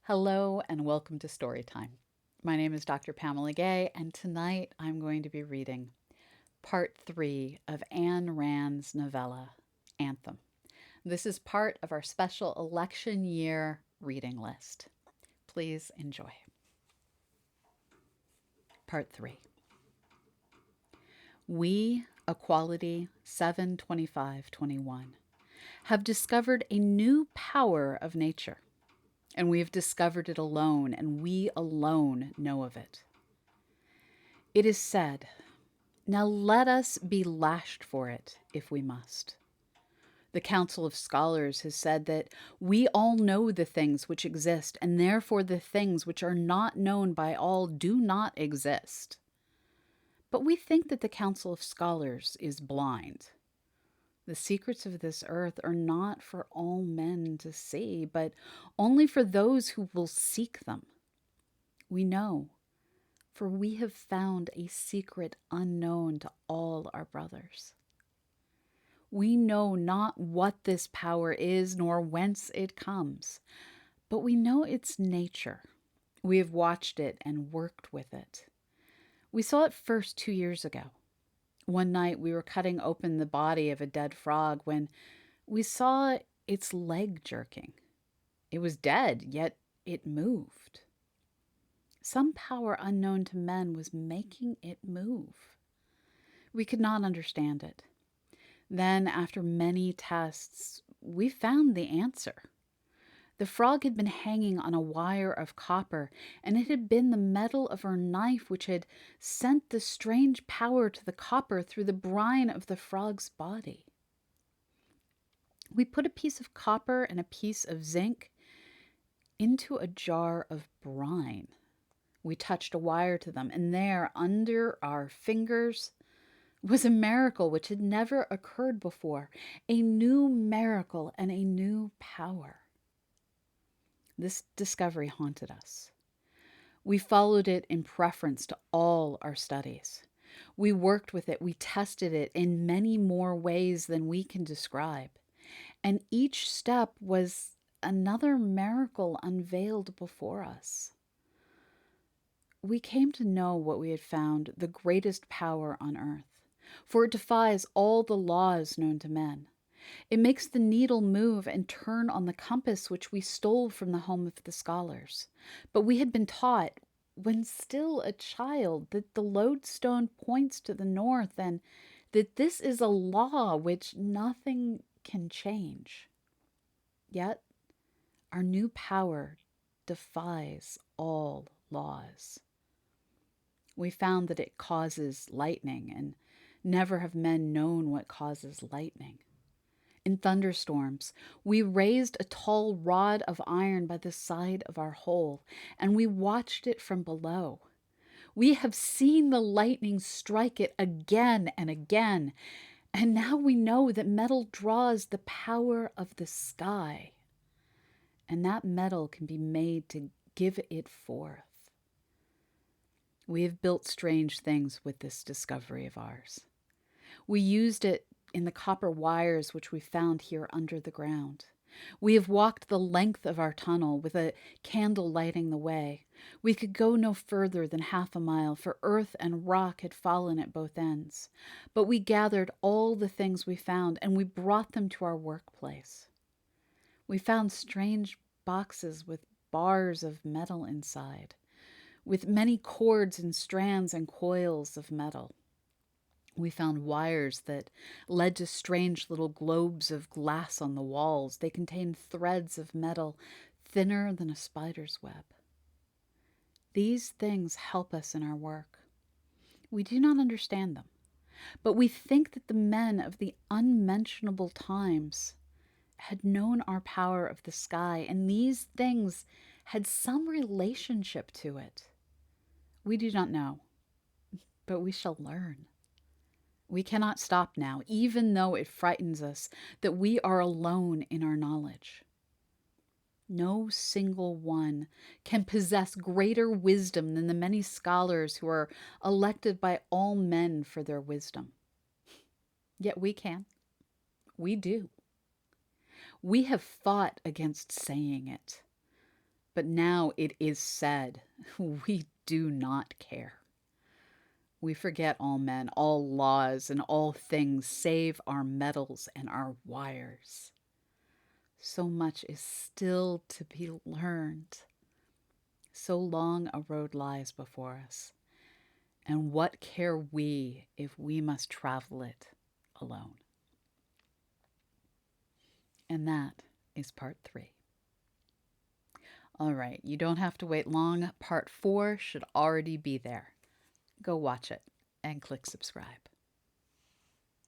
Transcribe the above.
Hello and welcome to Storytime. My name is Dr. Pamela Gay, and tonight I'm going to be reading part 3 of Ayn Rand's novella, Anthem. This is part of our special election year reading list. Please enjoy. Part 3. We, Equality 72521, have discovered a new power of nature, and we have discovered it alone, and we alone know of it. It is said, now let us be lashed for it if we must. The Council of Scholars has said that we all know the things which exist, and therefore the things which are not known by all do not exist. But we think that the Council of Scholars is blind. The secrets of this earth are not for all men to see, but only for those who will seek them. We know, for we have found a secret unknown to all our brothers. We know not what this power is, nor whence it comes, but we know its nature. We have watched it and worked with it. We saw it first 2 years ago. One night we were cutting open the body of a dead frog when we saw its leg jerking. It was dead, yet it moved. Some power unknown to men was making it move. We could not understand it. Then, after many tests, we found the answer. The frog had been hanging on a wire of copper, and it had been the metal of her knife which had sent the strange power to the copper through the brine of the frog's body. We put a piece of copper and a piece of zinc into a jar of brine. We touched a wire to them, and there, under our fingers, was a miracle which had never occurred before, a new miracle and a new power. This discovery haunted us. We followed it in preference to all our studies. We worked with it, we tested it in many more ways than we can describe, and each step was another miracle unveiled before us. We came to know what we had found the greatest power on earth, for it defies all the laws known to men. It makes the needle move and turn on the compass which we stole from the home of the scholars. But we had been taught, when still a child, that the lodestone points to the north, and that this is a law which nothing can change. Yet our new power defies all laws. We found that it causes lightning, and never have men known what causes lightning. In thunderstorms, we raised a tall rod of iron by the side of our hole, and we watched it from below. We have seen the lightning strike it again and again, and now we know that metal draws the power of the sky, and that metal can be made to give it forth. We have built strange things with this discovery of ours. We used it in the copper wires which we found here under the ground. We have walked the length of our tunnel with a candle lighting the way. We could go no further than half a mile, for earth and rock had fallen at both ends. But we gathered all the things we found, and we brought them to our workplace. We found strange boxes with bars of metal inside, with many cords and strands and coils of metal. We found wires that led to strange little globes of glass on the walls. They contained threads of metal thinner than a spider's web. These things help us in our work. We do not understand them, but we think that the men of the unmentionable times had known our power of the sky, and these things had some relationship to it. We do not know, but we shall learn. We cannot stop now, even though it frightens us that we are alone in our knowledge. No single one can possess greater wisdom than the many scholars who are elected by all men for their wisdom. Yet we can. We do. We have fought against saying it. But now it is said, we do not care. We forget all men, all laws, and all things save our metals and our wires. So much is still to be learned. So long a road lies before us. And what care we if we must travel it alone? And that is part 3. All right, you don't have to wait long. Part 4 should already be there. Go watch it and click subscribe.